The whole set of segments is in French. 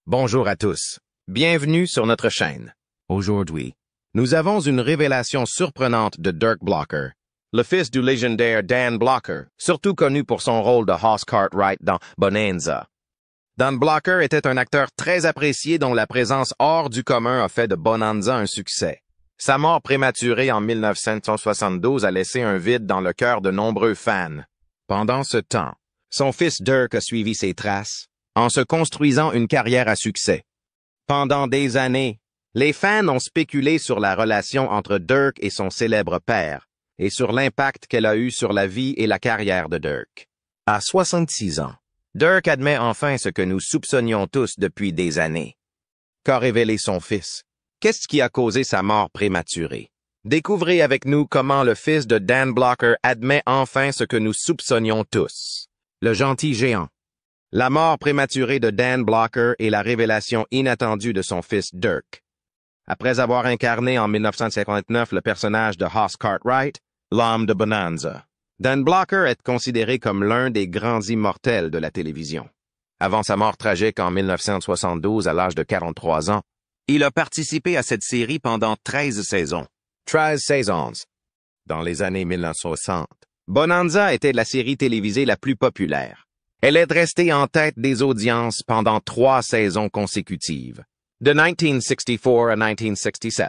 Bonjour à tous. Bienvenue sur notre chaîne. Aujourd'hui, nous avons une révélation surprenante de Dirk Blocker, le fils du légendaire Dan Blocker, surtout connu pour son rôle de Hoss Cartwright dans Bonanza. Dan Blocker était un acteur très apprécié dont la présence hors du commun a fait de Bonanza un succès. Sa mort prématurée en 1972 a laissé un vide dans le cœur de nombreux fans. Pendant ce temps, son fils Dirk a suivi ses traces, en se construisant une carrière à succès. Pendant des années, les fans ont spéculé sur la relation entre Dirk et son célèbre père, et sur l'impact qu'elle a eu sur la vie et la carrière de Dirk. À 66 ans, Dirk admet enfin ce que nous soupçonnions tous depuis des années. Qu'a révélé son fils? Qu'est-ce qui a causé sa mort prématurée? Découvrez avec nous comment le fils de Dan Blocker admet enfin ce que nous soupçonnions tous. Le gentil géant. La mort prématurée de Dan Blocker et la révélation inattendue de son fils Dirk. Après avoir incarné en 1959 le personnage de Hoss Cartwright, l'homme de Bonanza, Dan Blocker est considéré comme l'un des grands immortels de la télévision. Avant sa mort tragique en 1972 à l'âge de 43 ans, il a participé à cette série pendant 13 saisons. 13 saisons. Dans les années 1960, Bonanza était la série télévisée la plus populaire. Elle est restée en tête des audiences pendant 3 saisons consécutives, de 1964 à 1967,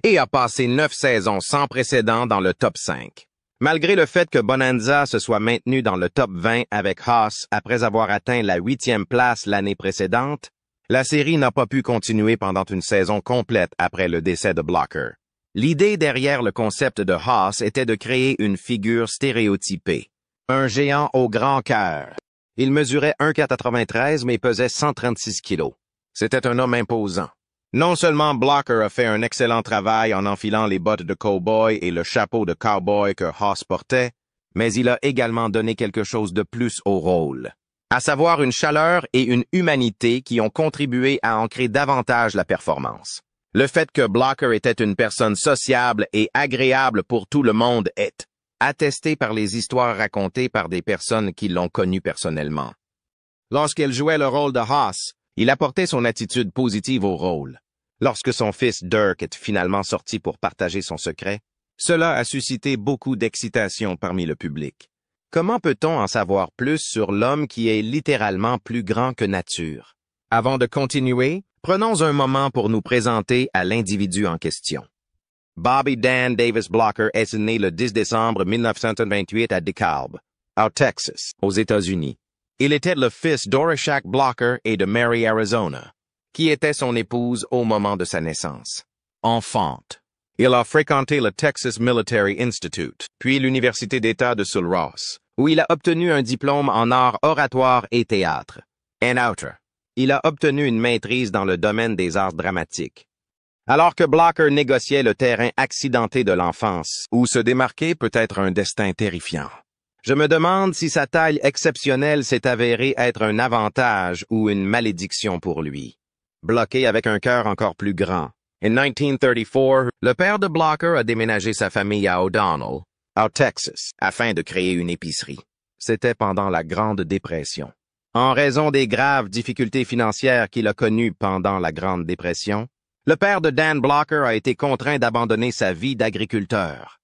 et a passé 9 saisons sans précédent dans le top 5. Malgré le fait que Bonanza se soit maintenu dans le top 20 avec Hoss après avoir atteint la 8e place l'année précédente, la série n'a pas pu continuer pendant une saison complète après le décès de Blocker. L'idée derrière le concept de Hoss était de créer une figure stéréotypée, un géant au grand cœur. Il mesurait 1,93 mais pesait 136 kilos. C'était un homme imposant. Non seulement Blocker a fait un excellent travail en enfilant les bottes de cow-boy et le chapeau de cowboy que Hoss portait, mais il a également donné quelque chose de plus au rôle, à savoir une chaleur et une humanité qui ont contribué à ancrer davantage la performance. Le fait que Blocker était une personne sociable et agréable pour tout le monde est attesté par les histoires racontées par des personnes qui l'ont connu personnellement. Lorsqu'elle jouait le rôle de Hoss, il apportait son attitude positive au rôle. Lorsque son fils Dirk est finalement sorti pour partager son secret, cela a suscité beaucoup d'excitation parmi le public. Comment peut-on en savoir plus sur l'homme qui est littéralement plus grand que nature? Avant de continuer, prenons un moment pour nous présenter à l'individu en question. Bobby Dan Davis Blocker est né le 10 décembre 1928 à DeKalb, au Texas, aux États-Unis. Il était le fils d'Orishak Blocker et de Mary Arizona, qui était son épouse au moment de sa naissance. Enfant, il a fréquenté le Texas Military Institute, puis l'Université d'État de Sul Ross, où il a obtenu un diplôme en arts oratoires et théâtre. En outre, il a obtenu une maîtrise dans le domaine des arts dramatiques. Alors que Blocker négociait le terrain accidenté de l'enfance, où se démarquer peut être un destin terrifiant. Je me demande si sa taille exceptionnelle s'est avérée être un avantage ou une malédiction pour lui. Bloqué avec un cœur encore plus grand. En 1934, le père de Blocker a déménagé sa famille à O'Donnell, au Texas, afin de créer une épicerie. C'était pendant la Grande Dépression. En raison des graves difficultés financières qu'il a connues pendant la Grande Dépression, le père de Dan Blocker a été contraint d'abandonner sa vie d'agriculteur.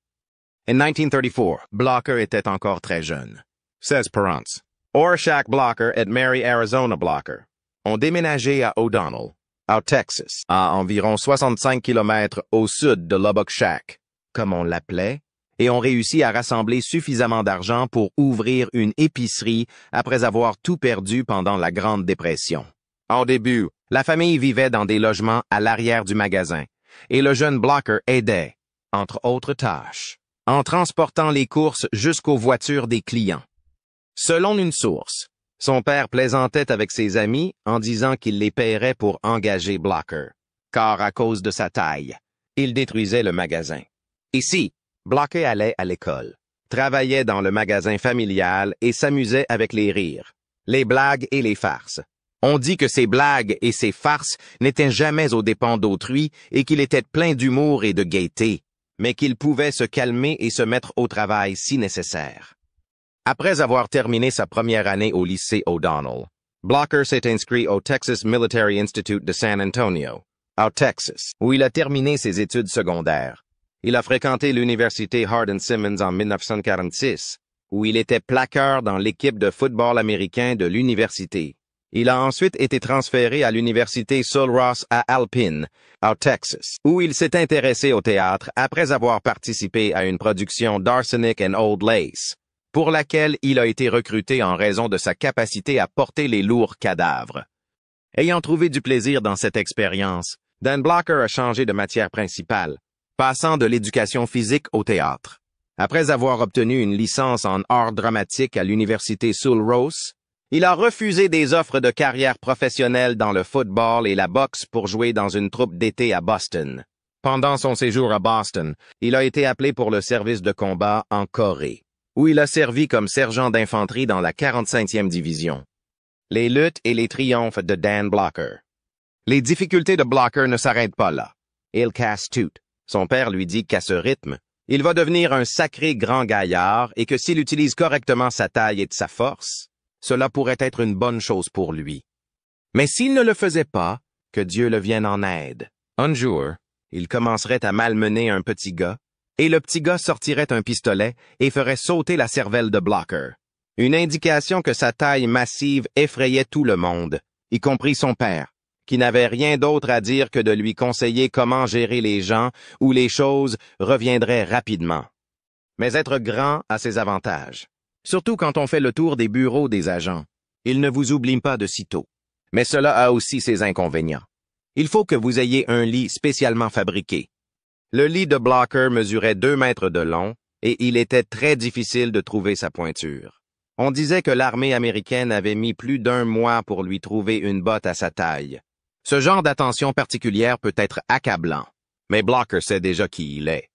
En 1934, Blocker était encore très jeune. 16 parents, Orishak Blocker et Mary Arizona Blocker, ont déménagé à O'Donnell, au Texas, à environ 65 km au sud de Lubbock Shack, comme on l'appelait, et ont réussi à rassembler suffisamment d'argent pour ouvrir une épicerie après avoir tout perdu pendant la Grande Dépression. Au début, la famille vivait dans des logements à l'arrière du magasin, et le jeune Blocker aidait, entre autres tâches, en transportant les courses jusqu'aux voitures des clients. Selon une source, son père plaisantait avec ses amis en disant qu'il les paierait pour engager Blocker, car à cause de sa taille, il détruisait le magasin. Ici, Blocker allait à l'école, travaillait dans le magasin familial et s'amusait avec les rires, les blagues et les farces. On dit que ses blagues et ses farces n'étaient jamais aux dépens d'autrui et qu'il était plein d'humour et de gaieté, mais qu'il pouvait se calmer et se mettre au travail si nécessaire. Après avoir terminé sa première année au lycée O'Donnell, Blocker s'est inscrit au Texas Military Institute de San Antonio, au Texas, où il a terminé ses études secondaires. Il a fréquenté l'université Hardin-Simmons en 1946, où il était plaqueur dans l'équipe de football américain de l'université. Il a ensuite été transféré à l'université Sul Ross à Alpine, au Texas, où il s'est intéressé au théâtre après avoir participé à une production d'Arsenic and Old Lace, pour laquelle il a été recruté en raison de sa capacité à porter les lourds cadavres. Ayant trouvé du plaisir dans cette expérience, Dan Blocker a changé de matière principale, passant de l'éducation physique au théâtre. Après avoir obtenu une licence en art dramatique à l'université Sul Ross, il a refusé des offres de carrière professionnelle dans le football et la boxe pour jouer dans une troupe d'été à Boston. Pendant son séjour à Boston, il a été appelé pour le service de combat en Corée, où il a servi comme sergent d'infanterie dans la 45e division. Les luttes et les triomphes de Dan Blocker. Les difficultés de Blocker ne s'arrêtent pas là. Il casse tout. Son père lui dit qu'à ce rythme, il va devenir un sacré grand gaillard et que s'il utilise correctement sa taille et sa force, cela pourrait être une bonne chose pour lui. Mais s'il ne le faisait pas, que Dieu le vienne en aide. Un jour, il commencerait à malmener un petit gars, et le petit gars sortirait un pistolet et ferait sauter la cervelle de Blocker. Une indication que sa taille massive effrayait tout le monde, y compris son père, qui n'avait rien d'autre à dire que de lui conseiller comment gérer les gens où les choses reviendraient rapidement. Mais être grand a ses avantages. Surtout quand on fait le tour des bureaux des agents. Ils ne vous oublient pas de sitôt. Mais cela a aussi ses inconvénients. Il faut que vous ayez un lit spécialement fabriqué. Le lit de Blocker mesurait 2 mètres de long et il était très difficile de trouver sa pointure. On disait que l'armée américaine avait mis plus d'1 mois pour lui trouver une botte à sa taille. Ce genre d'attention particulière peut être accablant, mais Blocker sait déjà qui il est.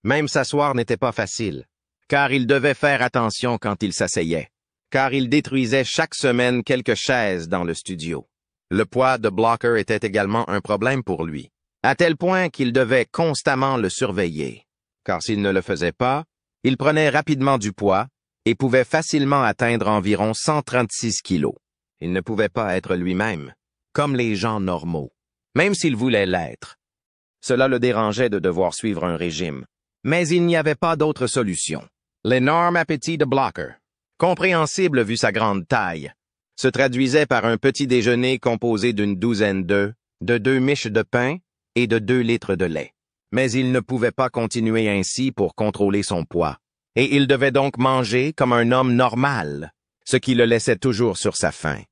Même s'asseoir n'était pas facile, car il devait faire attention quand il s'asseyait, car il détruisait chaque semaine quelques chaises dans le studio. Le poids de Blocker était également un problème pour lui, à tel point qu'il devait constamment le surveiller, car s'il ne le faisait pas, il prenait rapidement du poids et pouvait facilement atteindre environ 136 kilos. Il ne pouvait pas être lui-même, comme les gens normaux, même s'il voulait l'être. Cela le dérangeait de devoir suivre un régime, mais il n'y avait pas d'autre solution. L'énorme appétit de Blocker, compréhensible vu sa grande taille, se traduisait par un petit déjeuner composé d'une douzaine d'œufs, de 2 miches de pain et de 2 litres de lait. Mais il ne pouvait pas continuer ainsi pour contrôler son poids, et il devait donc manger comme un homme normal, ce qui le laissait toujours sur sa faim.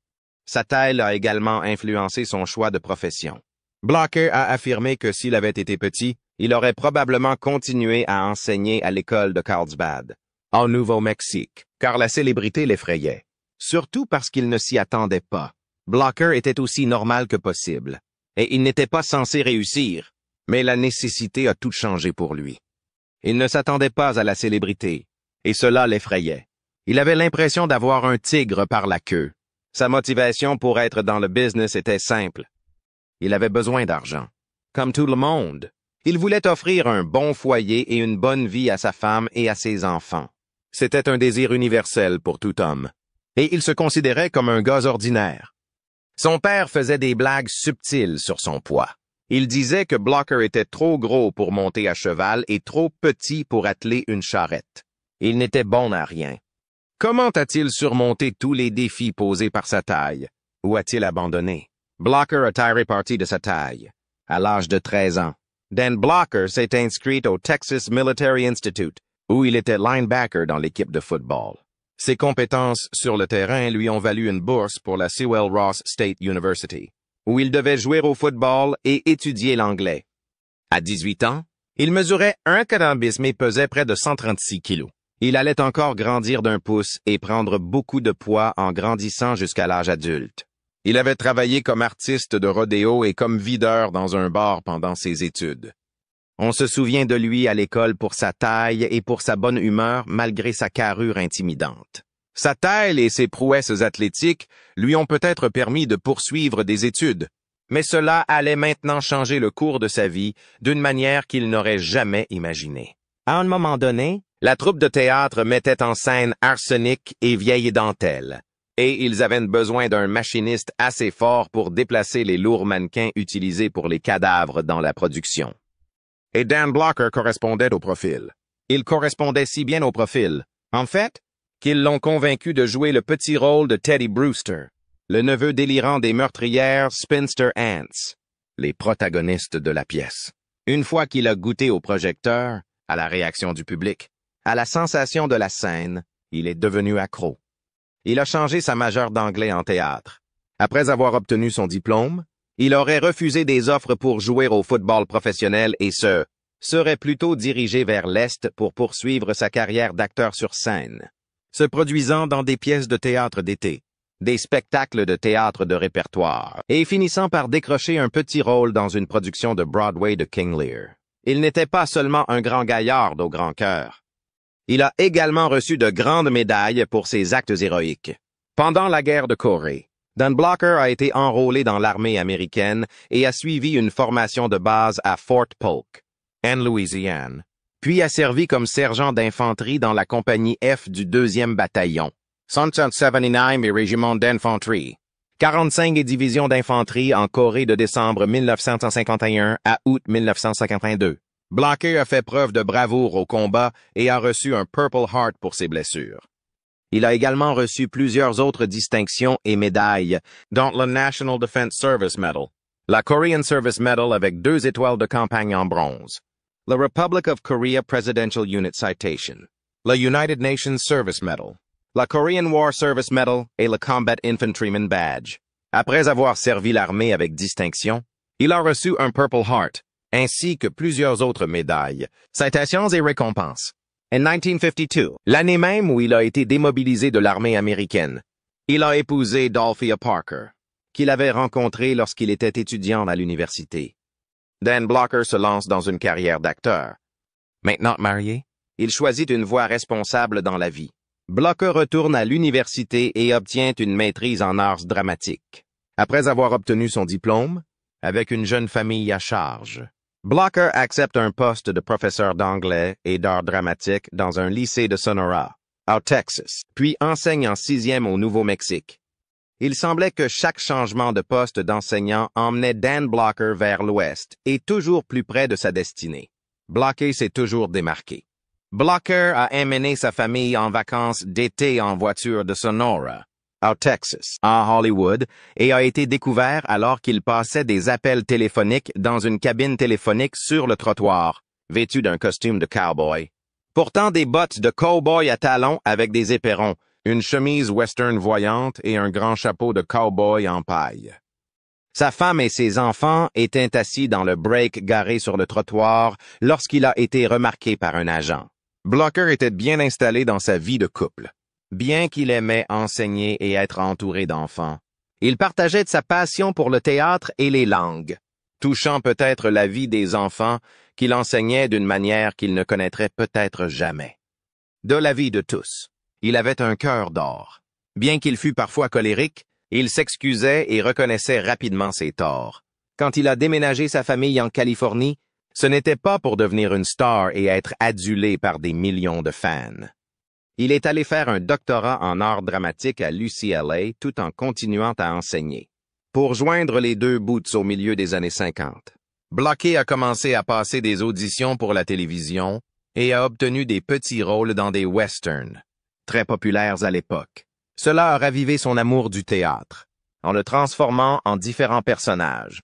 Sa taille a également influencé son choix de profession. Blocker a affirmé que s'il avait été petit, il aurait probablement continué à enseigner à l'école de Carlsbad, au Nouveau-Mexique, car la célébrité l'effrayait. Surtout parce qu'il ne s'y attendait pas. Blocker était aussi normal que possible, et il n'était pas censé réussir, mais la nécessité a tout changé pour lui. Il ne s'attendait pas à la célébrité, et cela l'effrayait. Il avait l'impression d'avoir un tigre par la queue. Sa motivation pour être dans le business était simple. Il avait besoin d'argent. Comme tout le monde, il voulait offrir un bon foyer et une bonne vie à sa femme et à ses enfants. C'était un désir universel pour tout homme. Et il se considérait comme un gars ordinaire. Son père faisait des blagues subtiles sur son poids. Il disait que Blocker était trop gros pour monter à cheval et trop petit pour atteler une charrette. Il n'était bon à rien. Comment a-t-il surmonté tous les défis posés par sa taille? Ou a-t-il abandonné? Blocker a tiré parti de sa taille. À l'âge de 13 ans, Dan Blocker s'est inscrit au Texas Military Institute, où il était linebacker dans l'équipe de football. Ses compétences sur le terrain lui ont valu une bourse pour la Sewell Ross State University, où il devait jouer au football et étudier l'anglais. À 18 ans, il mesurait 1,40 mais pesait près de 136 kilos. Il allait encore grandir d'1 pouce et prendre beaucoup de poids en grandissant jusqu'à l'âge adulte. Il avait travaillé comme artiste de rodéo et comme videur dans un bar pendant ses études. On se souvient de lui à l'école pour sa taille et pour sa bonne humeur malgré sa carrure intimidante. Sa taille et ses prouesses athlétiques lui ont peut-être permis de poursuivre des études, mais cela allait maintenant changer le cours de sa vie d'une manière qu'il n'aurait jamais imaginée. À un moment donné, la troupe de théâtre mettait en scène Arsenic et Vieille Dentelle, et ils avaient besoin d'un machiniste assez fort pour déplacer les lourds mannequins utilisés pour les cadavres dans la production. Et Dan Blocker correspondait au profil. Il correspondait si bien au profil, en fait, qu'ils l'ont convaincu de jouer le petit rôle de Teddy Brewster, le neveu délirant des meurtrières Spinster Ants, les protagonistes de la pièce. Une fois qu'il a goûté au projecteur, à la réaction du public, à la sensation de la scène, il est devenu accro. Il a changé sa majeure d'anglais en théâtre. Après avoir obtenu son diplôme, il aurait refusé des offres pour jouer au football professionnel et serait plutôt dirigé vers l'Est pour poursuivre sa carrière d'acteur sur scène, se produisant dans des pièces de théâtre d'été, des spectacles de théâtre de répertoire, et finissant par décrocher un petit rôle dans une production de Broadway de King Lear. Il n'était pas seulement un grand gaillard au grand cœur. Il a également reçu de grandes médailles pour ses actes héroïques. Pendant la guerre de Corée, Dan Blocker a été enrôlé dans l'armée américaine et a suivi une formation de base à Fort Polk, en Louisiane, puis a servi comme sergent d'infanterie dans la compagnie F du 2e bataillon, 179 et régiment d'infanterie, 45 et division d'infanterie en Corée de décembre 1951 à août 1952. Blocker a fait preuve de bravoure au combat et a reçu un Purple Heart pour ses blessures. Il a également reçu plusieurs autres distinctions et médailles, dont le National Defense Service Medal, la Korean Service Medal avec 2 étoiles de campagne en bronze, la Republic of Korea Presidential Unit Citation, la United Nations Service Medal, la Korean War Service Medal et le Combat Infantryman Badge. Après avoir servi l'armée avec distinction, il a reçu un Purple Heart, ainsi que plusieurs autres médailles, citations et récompenses. En 1952, l'année même où il a été démobilisé de l'armée américaine, il a épousé Dolphia Parker, qu'il avait rencontrée lorsqu'il était étudiant à l'université. Dan Blocker se lance dans une carrière d'acteur. Maintenant marié, il choisit une voie responsable dans la vie. Blocker retourne à l'université et obtient une maîtrise en arts dramatiques. Après avoir obtenu son diplôme, avec une jeune famille à charge, Blocker accepte un poste de professeur d'anglais et d'art dramatique dans un lycée de Sonora, au Texas, puis enseigne en 6e au Nouveau-Mexique. Il semblait que chaque changement de poste d'enseignant emmenait Dan Blocker vers l'ouest et toujours plus près de sa destinée. Blocker s'est toujours démarqué. Blocker a emmené sa famille en vacances d'été en voiture de Sonora, au Texas, à Hollywood, et a été découvert alors qu'il passait des appels téléphoniques dans une cabine téléphonique sur le trottoir, vêtu d'un costume de cowboy, portant des bottes de cowboy à talons avec des éperons, une chemise western voyante et un grand chapeau de cowboy en paille. Sa femme et ses enfants étaient assis dans le break garé sur le trottoir lorsqu'il a été remarqué par un agent. Blocker était bien installé dans sa vie de couple. Bien qu'il aimait enseigner et être entouré d'enfants, il partageait de sa passion pour le théâtre et les langues, touchant peut-être la vie des enfants qu'il enseignait d'une manière qu'il ne connaîtrait peut-être jamais. De la vie de tous, il avait un cœur d'or. Bien qu'il fût parfois colérique, il s'excusait et reconnaissait rapidement ses torts. Quand il a déménagé sa famille en Californie, ce n'était pas pour devenir une star et être adulé par des millions de fans. Il est allé faire un doctorat en art dramatique à l'UCLA tout en continuant à enseigner. Pour joindre les deux bouts au milieu des années 50, Blocker a commencé à passer des auditions pour la télévision et a obtenu des petits rôles dans des westerns, très populaires à l'époque. Cela a ravivé son amour du théâtre, en le transformant en différents personnages.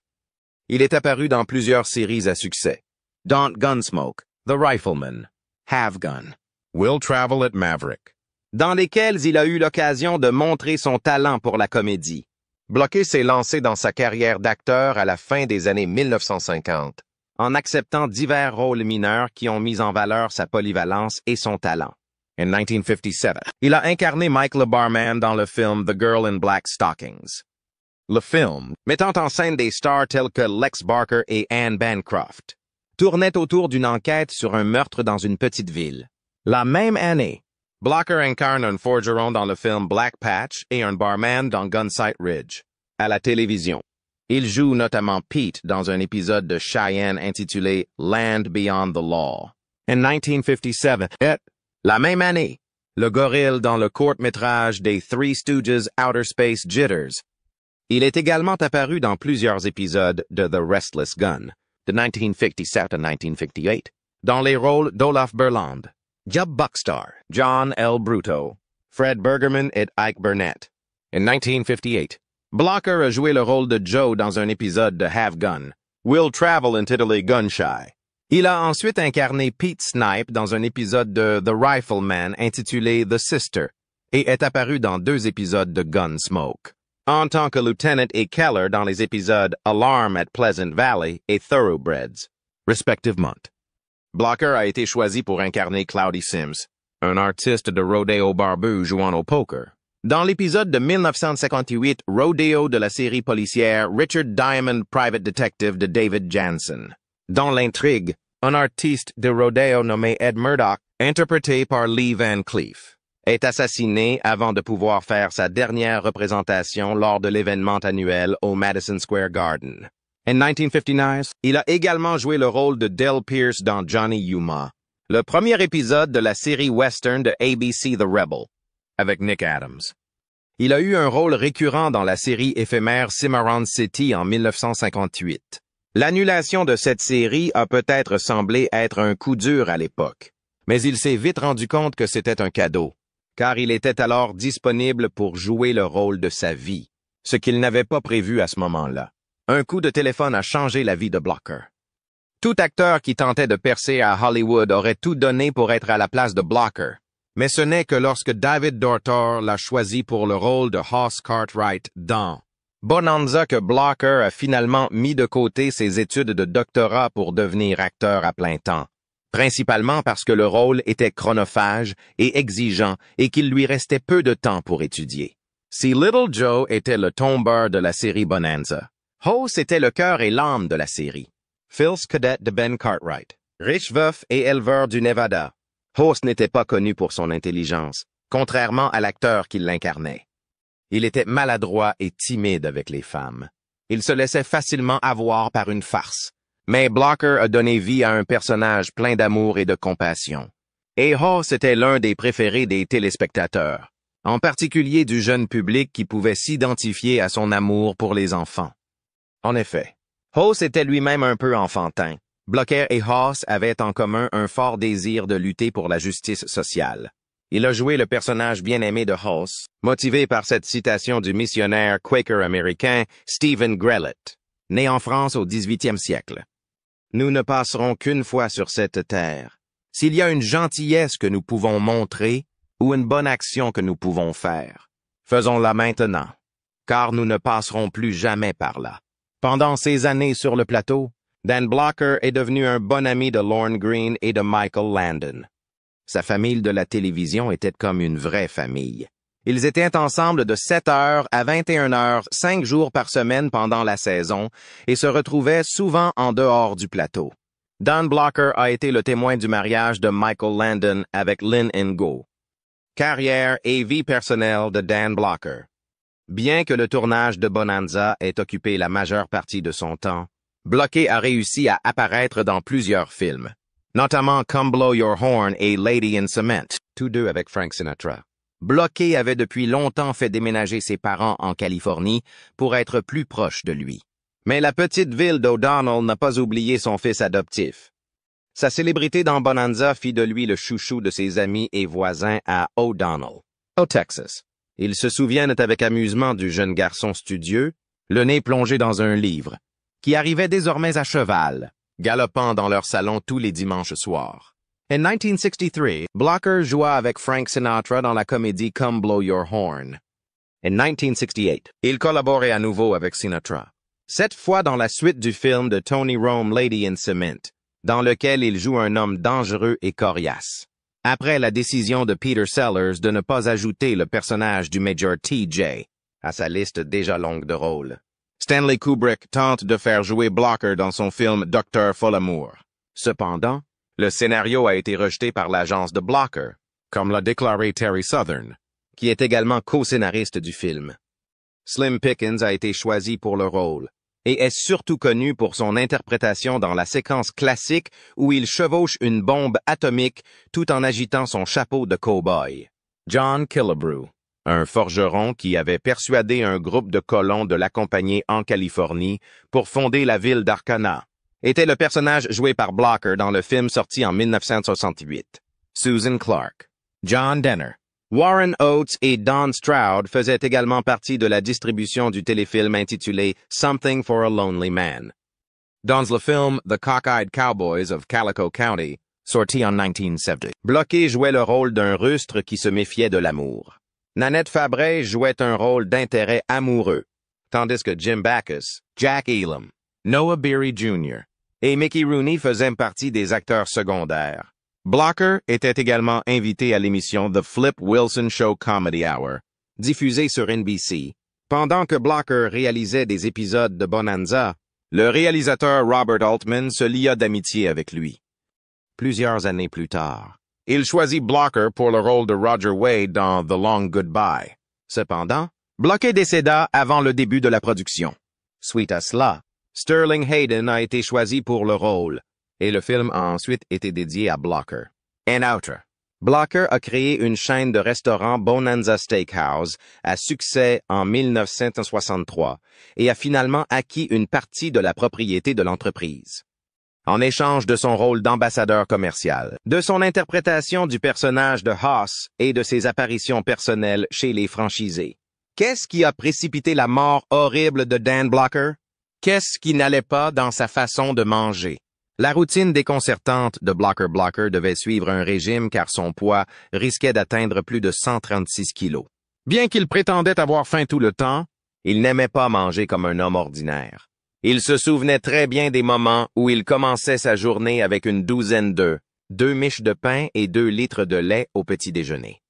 Il est apparu dans plusieurs séries à succès, dont Gunsmoke, The Rifleman, Have Gun, Will Travel at Maverick, dans lesquels il a eu l'occasion de montrer son talent pour la comédie. Blocker s'est lancé dans sa carrière d'acteur à la fin des années 1950, en acceptant divers rôles mineurs qui ont mis en valeur sa polyvalence et son talent. En 1957, il a incarné Mike le barman dans le film The Girl in Black Stockings. Le film, mettant en scène des stars tels que Lex Barker et Anne Bancroft, tournait autour d'une enquête sur un meurtre dans une petite ville. La même année, Blocker incarne un forgeron dans le film Black Patch et un barman dans Gunsight Ridge. À la télévision, il joue notamment Pete dans un épisode de Cheyenne intitulé Land Beyond the Law. En 1957, la même année, le gorille dans le court-métrage des Three Stooges Outer Space Jitters. Il est également apparu dans plusieurs épisodes de The Restless Gun, de 1957 à 1958, dans les rôles d'Olaf Berland, Jub Buckstar, John L. Bruto, Fred Bergerman et Ike Burnett. En 1958, Blocker a joué le rôle de Joe dans un épisode de Have Gun, Will Travel intitulé Gunshy. Il a ensuite incarné Pete Snipe dans un épisode de The Rifleman intitulé The Sister et est apparu dans 2 épisodes de Gunsmoke, en tant que Lieutenant et Keller dans les épisodes Alarm at Pleasant Valley et Thoroughbreds, respectivement. Blocker a été choisi pour incarner Cloudy Sims, un artiste de rodeo barbu jouant au poker, dans l'épisode de 1958 Rodeo de la série policière Richard Diamond Private Detective de David Jansen. Dans l'intrigue, un artiste de rodeo nommé Ed Murdoch, interprété par Lee Van Cleef, est assassiné avant de pouvoir faire sa dernière représentation lors de l'événement annuel au Madison Square Garden. En 1959, il a également joué le rôle de Del Pierce dans Johnny Yuma, le premier épisode de la série western de ABC The Rebel, avec Nick Adams. Il a eu un rôle récurrent dans la série éphémère Cimarron City en 1958. L'annulation de cette série a peut-être semblé être un coup dur à l'époque, mais il s'est vite rendu compte que c'était un cadeau, car il était alors disponible pour jouer le rôle de sa vie, ce qu'il n'avait pas prévu à ce moment-là. Un coup de téléphone a changé la vie de Blocker. Tout acteur qui tentait de percer à Hollywood aurait tout donné pour être à la place de Blocker, mais ce n'est que lorsque David Dortor l'a choisi pour le rôle de Hoss Cartwright dans Bonanza que Blocker a finalement mis de côté ses études de doctorat pour devenir acteur à plein temps, principalement parce que le rôle était chronophage et exigeant et qu'il lui restait peu de temps pour étudier. Si Little Joe était le tombeur de la série Bonanza, Hoss était le cœur et l'âme de la série. Phil's cadet de Ben Cartwright, riche veuf et éleveur du Nevada, Hoss n'était pas connu pour son intelligence, contrairement à l'acteur qui l'incarnait. Il était maladroit et timide avec les femmes. Il se laissait facilement avoir par une farce. Mais Blocker a donné vie à un personnage plein d'amour et de compassion. Et Hoss était l'un des préférés des téléspectateurs, en particulier du jeune public qui pouvait s'identifier à son amour pour les enfants. En effet, Hoss était lui-même un peu enfantin. Blocker et Hoss avaient en commun un fort désir de lutter pour la justice sociale. Il a joué le personnage bien-aimé de Hoss, motivé par cette citation du missionnaire Quaker américain Stephen Grellett, né en France au 18e siècle. « Nous ne passerons qu'une fois sur cette terre. S'il y a une gentillesse que nous pouvons montrer ou une bonne action que nous pouvons faire, faisons-la maintenant, car nous ne passerons plus jamais par là. » Pendant ces années sur le plateau, Dan Blocker est devenu un bon ami de Lorne Greene et de Michael Landon. Sa famille de la télévision était comme une vraie famille. Ils étaient ensemble de 7h à 21h, 5 jours par semaine pendant la saison, et se retrouvaient souvent en dehors du plateau. Dan Blocker a été le témoin du mariage de Michael Landon avec Lynn Ingo. Carrière et vie personnelle de Dan Blocker. Bien que le tournage de Bonanza ait occupé la majeure partie de son temps, Blocker a réussi à apparaître dans plusieurs films, notamment Come Blow Your Horn et Lady in Cement, tous deux avec Frank Sinatra. Blocker avait depuis longtemps fait déménager ses parents en Californie pour être plus proche de lui. Mais la petite ville d'O'Donnell n'a pas oublié son fils adoptif. Sa célébrité dans Bonanza fit de lui le chouchou de ses amis et voisins à O'Donnell, au Texas. Ils se souviennent avec amusement du jeune garçon studieux, le nez plongé dans un livre, qui arrivait désormais à cheval, galopant dans leur salon tous les dimanches soirs. En 1963, Blocker joua avec Frank Sinatra dans la comédie Come Blow Your Horn. En 1968, il collaborait à nouveau avec Sinatra, cette fois dans la suite du film de Tony Rome Lady in Cement, dans lequel il joue un homme dangereux et coriace. Après la décision de Peter Sellers de ne pas ajouter le personnage du Major T.J. à sa liste déjà longue de rôles, Stanley Kubrick tente de faire jouer Blocker dans son film Dr. Folamour. Cependant, le scénario a été rejeté par l'agence de Blocker, comme l'a déclaré Terry Southern, qui est également co-scénariste du film. Slim Pickens a été choisi pour le rôle, et est surtout connu pour son interprétation dans la séquence classique où il chevauche une bombe atomique tout en agitant son chapeau de cow-boy. John Killebrew, un forgeron qui avait persuadé un groupe de colons de l'accompagner en Californie pour fonder la ville d'Arcana, était le personnage joué par Blocker dans le film sorti en 1968. Susan Clark, John Denner, Warren Oates et Don Stroud faisaient également partie de la distribution du téléfilm intitulé Something for a Lonely Man. Dans le film The Cockeyed Cowboys of Calico County, sorti en 1970, Blocker jouait le rôle d'un rustre qui se méfiait de l'amour. Nanette Fabray jouait un rôle d'intérêt amoureux, tandis que Jim Backus, Jack Elam, Noah Beery Jr. et Mickey Rooney faisaient partie des acteurs secondaires. Blocker était également invité à l'émission The Flip Wilson Show Comedy Hour, diffusée sur NBC. Pendant que Blocker réalisait des épisodes de Bonanza, le réalisateur Robert Altman se lia d'amitié avec lui. Plusieurs années plus tard, il choisit Blocker pour le rôle de Roger Wade dans The Long Goodbye. Cependant, Blocker décéda avant le début de la production. Suite à cela, Sterling Hayden a été choisi pour le rôle, et le film a ensuite été dédié à Blocker. En outre, Blocker a créé une chaîne de restaurants Bonanza Steakhouse à succès en 1963 et a finalement acquis une partie de la propriété de l'entreprise. En échange de son rôle d'ambassadeur commercial, de son interprétation du personnage de Hoss et de ses apparitions personnelles chez les franchisés. Qu'est-ce qui a précipité la mort horrible de Dan Blocker? Qu'est-ce qui n'allait pas dans sa façon de manger? La routine déconcertante de Blocker devait suivre un régime car son poids risquait d'atteindre plus de 136 kilos. Bien qu'il prétendait avoir faim tout le temps, il n'aimait pas manger comme un homme ordinaire. Il se souvenait très bien des moments où il commençait sa journée avec une douzaine d'œufs, 2 miches de pain et 2 litres de lait au petit déjeuner.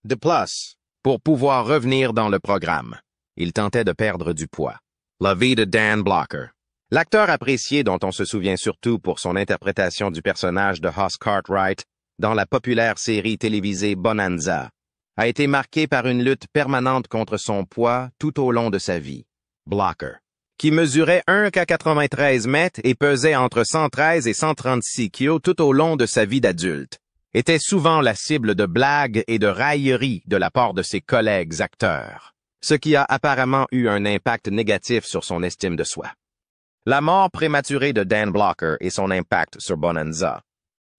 De plus, pour pouvoir revenir dans le programme, il tentait de perdre du poids. La vie de Dan Blocker. L'acteur apprécié dont on se souvient surtout pour son interprétation du personnage de Hoss Cartwright dans la populaire série télévisée Bonanza, a été marqué par une lutte permanente contre son poids tout au long de sa vie. Blocker, qui mesurait 1,93 mètres et pesait entre 113 et 136 kilos tout au long de sa vie d'adulte, était souvent la cible de blagues et de railleries de la part de ses collègues acteurs, ce qui a apparemment eu un impact négatif sur son estime de soi. La mort prématurée de Dan Blocker et son impact sur Bonanza.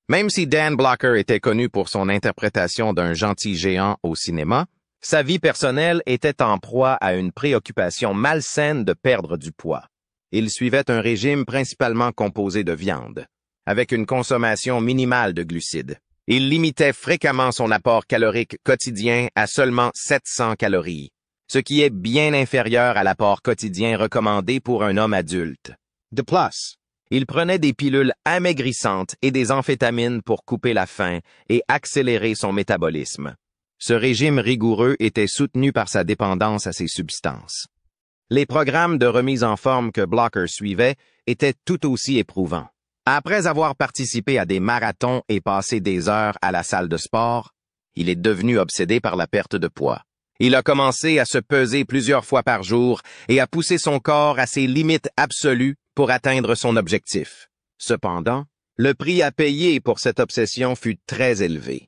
Même si Dan Blocker était connu pour son interprétation d'un gentil géant au cinéma, sa vie personnelle était en proie à une préoccupation malsaine de perdre du poids. Il suivait un régime principalement composé de viande, avec une consommation minimale de glucides. Il limitait fréquemment son apport calorique quotidien à seulement 700 calories, ce qui est bien inférieur à l'apport quotidien recommandé pour un homme adulte. De plus, il prenait des pilules amaigrissantes et des amphétamines pour couper la faim et accélérer son métabolisme. Ce régime rigoureux était soutenu par sa dépendance à ces substances. Les programmes de remise en forme que Blocker suivait étaient tout aussi éprouvants. Après avoir participé à des marathons et passé des heures à la salle de sport, il est devenu obsédé par la perte de poids. Il a commencé à se peser plusieurs fois par jour et à pousser son corps à ses limites absolues pour atteindre son objectif. Cependant, le prix à payer pour cette obsession fut très élevé.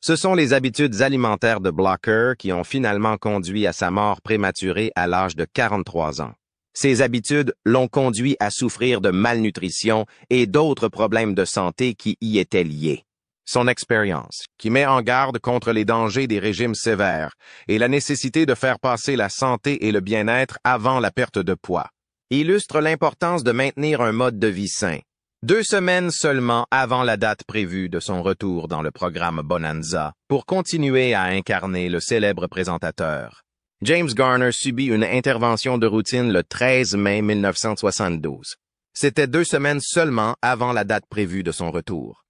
Ce sont les habitudes alimentaires de Blocker qui ont finalement conduit à sa mort prématurée à l'âge de 43 ans. Ces habitudes l'ont conduit à souffrir de malnutrition et d'autres problèmes de santé qui y étaient liés. Son expérience, qui met en garde contre les dangers des régimes sévères et la nécessité de faire passer la santé et le bien-être avant la perte de poids, illustre l'importance de maintenir un mode de vie sain. 2 semaines seulement avant la date prévue de son retour dans le programme Bonanza pour continuer à incarner le célèbre présentateur, James Garner subit une intervention de routine le 13 mai 1972. C'était 2 semaines seulement avant la date prévue de son retour.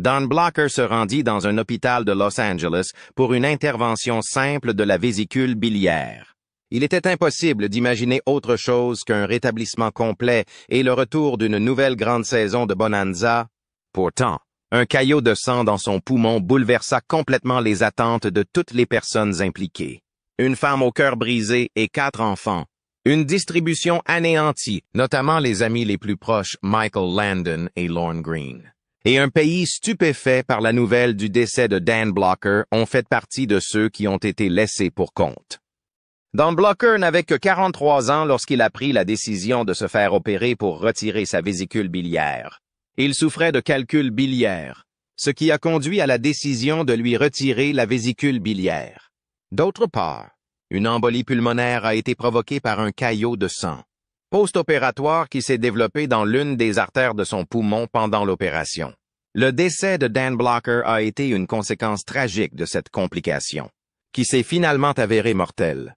Dan Blocker se rendit dans un hôpital de Los Angeles pour une intervention simple de la vésicule biliaire. Il était impossible d'imaginer autre chose qu'un rétablissement complet et le retour d'une nouvelle grande saison de Bonanza. Pourtant, un caillot de sang dans son poumon bouleversa complètement les attentes de toutes les personnes impliquées. Une femme au cœur brisé et 4 enfants. Une distribution anéantie, notamment les amis les plus proches Michael Landon et Lorne Greene. et un pays stupéfait par la nouvelle du décès de Dan Blocker ont fait partie de ceux qui ont été laissés pour compte. Dan Blocker n'avait que 43 ans lorsqu'il a pris la décision de se faire opérer pour retirer sa vésicule biliaire. Il souffrait de calcul biliaire, ce qui a conduit à la décision de lui retirer la vésicule biliaire. D'autre part, une embolie pulmonaire a été provoquée par un caillot de sang post-opératoire qui s'est développé dans l'une des artères de son poumon pendant l'opération. Le décès de Dan Blocker a été une conséquence tragique de cette complication, qui s'est finalement avérée mortelle.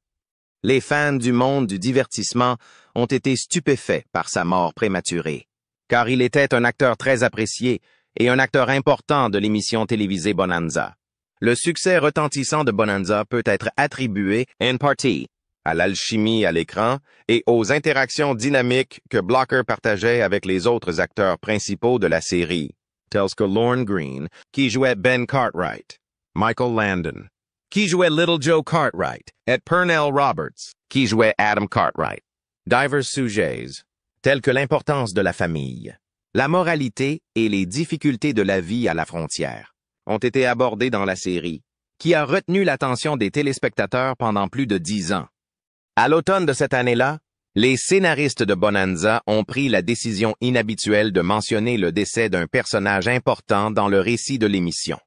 Les fans du monde du divertissement ont été stupéfaits par sa mort prématurée, car il était un acteur très apprécié et un acteur important de l'émission télévisée Bonanza. Le succès retentissant de Bonanza peut être attribué, en partie, à l'alchimie à l'écran et aux interactions dynamiques que Blocker partageait avec les autres acteurs principaux de la série, tels que Lorne Greene, qui jouait Ben Cartwright, Michael Landon, qui jouait Little Joe Cartwright, et Pernell Roberts, qui jouait Adam Cartwright. Divers sujets, tels que l'importance de la famille, la moralité et les difficultés de la vie à la frontière, ont été abordés dans la série, qui a retenu l'attention des téléspectateurs pendant plus de 10 ans. À l'automne de cette année-là, les scénaristes de Bonanza ont pris la décision inhabituelle de mentionner le décès d'un personnage important dans le récit de l'émission.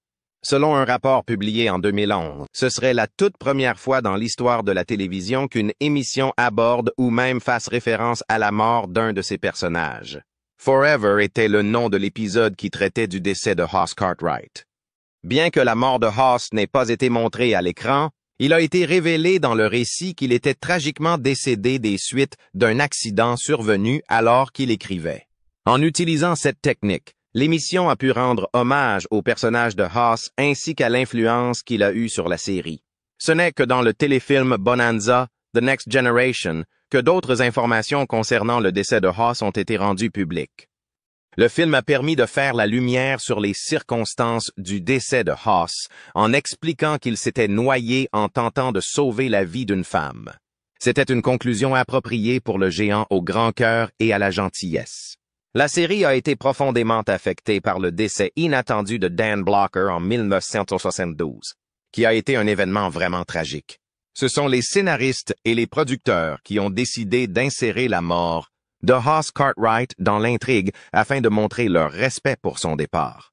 Selon un rapport publié en 2011, ce serait la toute première fois dans l'histoire de la télévision qu'une émission aborde ou même fasse référence à la mort d'un de ses personnages. Forever était le nom de l'épisode qui traitait du décès de Hoss Cartwright. Bien que la mort de Hoss n'ait pas été montrée à l'écran, il a été révélé dans le récit qu'il était tragiquement décédé des suites d'un accident survenu alors qu'il écrivait. En utilisant cette technique, l'émission a pu rendre hommage au personnage de Hoss ainsi qu'à l'influence qu'il a eue sur la série. Ce n'est que dans le téléfilm Bonanza, The Next Generation, que d'autres informations concernant le décès de Hoss ont été rendues publiques. Le film a permis de faire la lumière sur les circonstances du décès de Hoss en expliquant qu'il s'était noyé en tentant de sauver la vie d'une femme. C'était une conclusion appropriée pour le géant au grand cœur et à la gentillesse. La série a été profondément affectée par le décès inattendu de Dan Blocker en 1972, qui a été un événement vraiment tragique. Ce sont les scénaristes et les producteurs qui ont décidé d'insérer la mort de Hoss Cartwright dans l'intrigue afin de montrer leur respect pour son départ.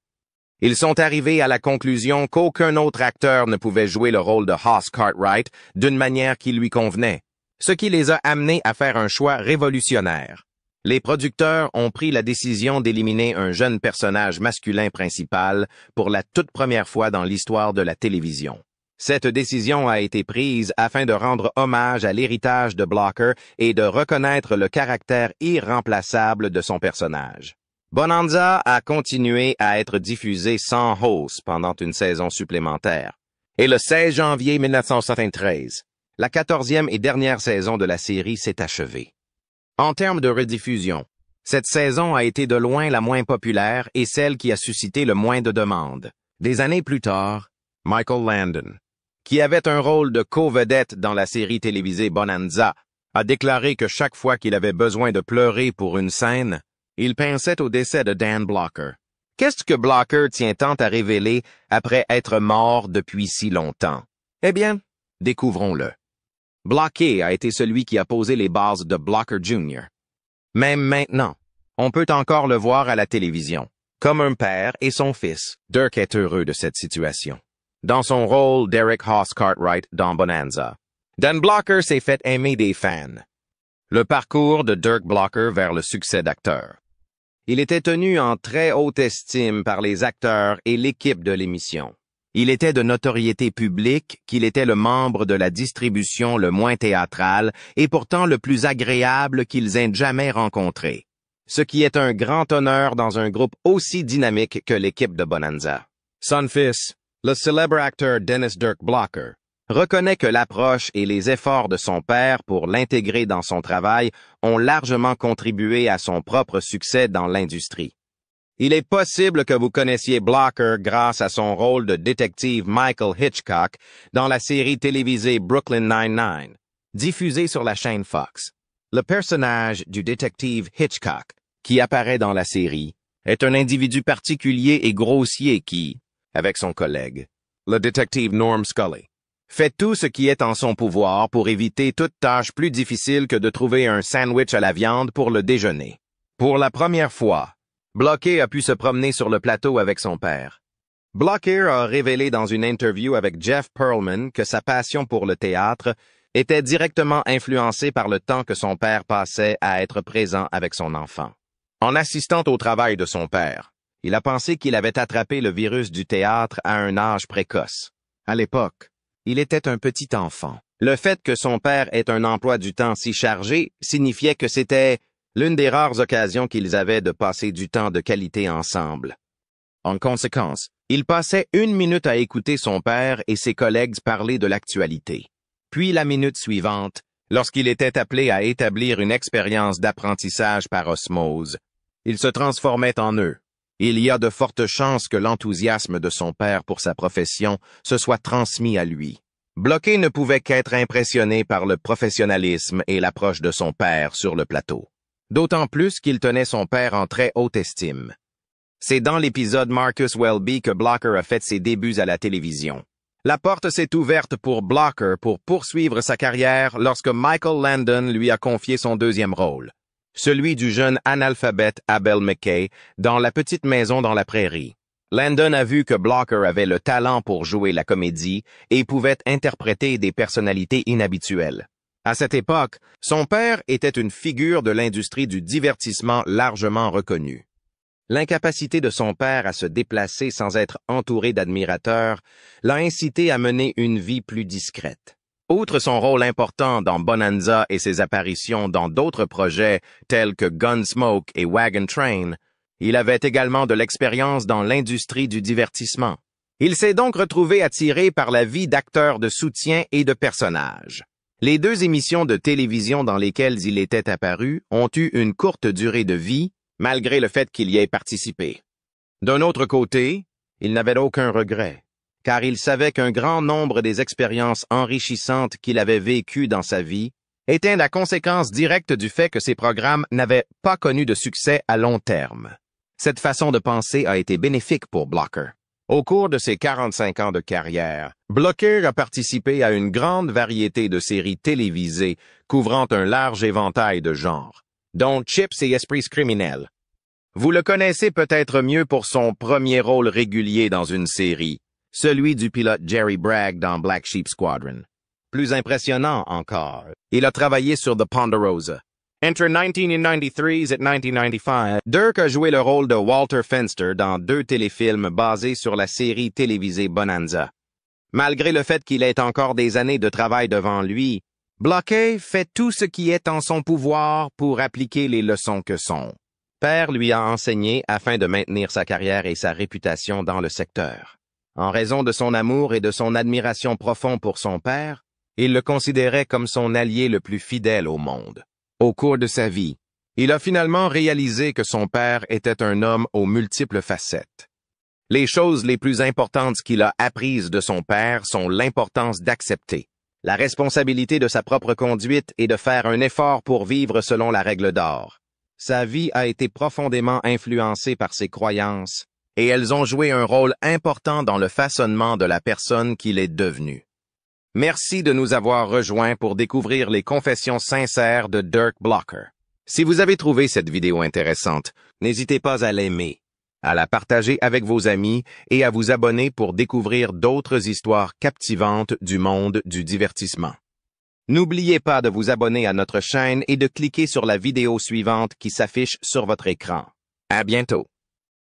Ils sont arrivés à la conclusion qu'aucun autre acteur ne pouvait jouer le rôle de Hoss Cartwright d'une manière qui lui convenait, ce qui les a amenés à faire un choix révolutionnaire. Les producteurs ont pris la décision d'éliminer un jeune personnage masculin principal pour la toute première fois dans l'histoire de la télévision. Cette décision a été prise afin de rendre hommage à l'héritage de Blocker et de reconnaître le caractère irremplaçable de son personnage. Bonanza a continué à être diffusé sans Hoss pendant une saison supplémentaire. Et le 16 janvier 1973, la 14e et dernière saison de la série s'est achevée. En termes de rediffusion, cette saison a été de loin la moins populaire et celle qui a suscité le moins de demandes. Des années plus tard, Michael Landon, qui avait un rôle de co-vedette dans la série télévisée Bonanza, a déclaré que chaque fois qu'il avait besoin de pleurer pour une scène, il pensait au décès de Dan Blocker. Qu'est-ce que Blocker tient tant à révéler après être mort depuis si longtemps? Eh bien, découvrons-le. Blocker a été celui qui a posé les bases de Blocker Jr. Même maintenant, on peut encore le voir à la télévision. Comme un père et son fils, Dirk est heureux de cette situation. Dans son rôle d'Eric Hoss Cartwright dans Bonanza, Dan Blocker s'est fait aimer des fans. Le parcours de Dirk Blocker vers le succès d'acteur. Il était tenu en très haute estime par les acteurs et l'équipe de l'émission. Il était de notoriété publique qu'il était le membre de la distribution le moins théâtral et pourtant le plus agréable qu'ils aient jamais rencontré. Ce qui est un grand honneur dans un groupe aussi dynamique que l'équipe de Bonanza. Son fils, le célèbre acteur Dennis Dirk Blocker, reconnaît que l'approche et les efforts de son père pour l'intégrer dans son travail ont largement contribué à son propre succès dans l'industrie. Il est possible que vous connaissiez Blocker grâce à son rôle de détective Michael Hitchcock dans la série télévisée Brooklyn Nine-Nine, diffusée sur la chaîne Fox. Le personnage du détective Hitchcock, qui apparaît dans la série, est un individu particulier et grossier qui, avec son collègue, le détective Norm Scully, fait tout ce qui est en son pouvoir pour éviter toute tâche plus difficile que de trouver un sandwich à la viande pour le déjeuner. Pour la première fois, Blocker a pu se promener sur le plateau avec son père. Blocker a révélé dans une interview avec Jeff Pearlman que sa passion pour le théâtre était directement influencée par le temps que son père passait à être présent avec son enfant. En assistant au travail de son père, il a pensé qu'il avait attrapé le virus du théâtre à un âge précoce. À l'époque, il était un petit enfant. Le fait que son père ait un emploi du temps si chargé signifiait que c'était l'une des rares occasions qu'ils avaient de passer du temps de qualité ensemble. En conséquence, il passait 1 minute à écouter son père et ses collègues parler de l'actualité. Puis la minute suivante, lorsqu'il était appelé à établir une expérience d'apprentissage par osmose, il se transformait en eux. Il y a de fortes chances que l'enthousiasme de son père pour sa profession se soit transmis à lui. Blocker ne pouvait qu'être impressionné par le professionnalisme et l'approche de son père sur le plateau. D'autant plus qu'il tenait son père en très haute estime. C'est dans l'épisode Marcus Welby que Blocker a fait ses débuts à la télévision. La porte s'est ouverte pour Blocker pour poursuivre sa carrière lorsque Michael Landon lui a confié son deuxième rôle, celui du jeune analphabète Abel McKay dans La petite maison dans la prairie. Landon a vu que Blocker avait le talent pour jouer la comédie et pouvait interpréter des personnalités inhabituelles. À cette époque, son père était une figure de l'industrie du divertissement largement reconnue. L'incapacité de son père à se déplacer sans être entouré d'admirateurs l'a incité à mener une vie plus discrète. Outre son rôle important dans Bonanza et ses apparitions dans d'autres projets tels que Gunsmoke et Wagon Train, il avait également de l'expérience dans l'industrie du divertissement. Il s'est donc retrouvé attiré par la vie d'acteur de soutien et de personnage. Les 2 émissions de télévision dans lesquelles il était apparu ont eu une courte durée de vie, malgré le fait qu'il y ait participé. D'un autre côté, il n'avait aucun regret, car il savait qu'un grand nombre des expériences enrichissantes qu'il avait vécues dans sa vie étaient la conséquence directe du fait que ses programmes n'avaient pas connu de succès à long terme. Cette façon de penser a été bénéfique pour Blocker. Au cours de ses 45 ans de carrière, Blocker a participé à une grande variété de séries télévisées couvrant un large éventail de genres, dont Chips et Esprits criminels. Vous le connaissez peut-être mieux pour son premier rôle régulier dans une série, celui du pilote Jerry Bragg dans Black Sheep Squadron. Plus impressionnant encore, il a travaillé sur The Ponderosa. Entre 1993 et 1995, Dirk a joué le rôle de Walter Fenster dans 2 téléfilms basés sur la série télévisée Bonanza. Malgré le fait qu'il ait encore des années de travail devant lui, Blocker fait tout ce qui est en son pouvoir pour appliquer les leçons que son père lui a enseignées afin de maintenir sa carrière et sa réputation dans le secteur. En raison de son amour et de son admiration profonde pour son père, il le considérait comme son allié le plus fidèle au monde. Au cours de sa vie, il a finalement réalisé que son père était un homme aux multiples facettes. Les choses les plus importantes qu'il a apprises de son père sont l'importance d'accepter, la responsabilité de sa propre conduite et de faire un effort pour vivre selon la règle d'or. Sa vie a été profondément influencée par ses croyances, et elles ont joué un rôle important dans le façonnement de la personne qu'il est devenu. Merci de nous avoir rejoints pour découvrir les confessions sincères de Dirk Blocker. Si vous avez trouvé cette vidéo intéressante, n'hésitez pas à l'aimer, à la partager avec vos amis et à vous abonner pour découvrir d'autres histoires captivantes du monde du divertissement. N'oubliez pas de vous abonner à notre chaîne et de cliquer sur la vidéo suivante qui s'affiche sur votre écran. À bientôt!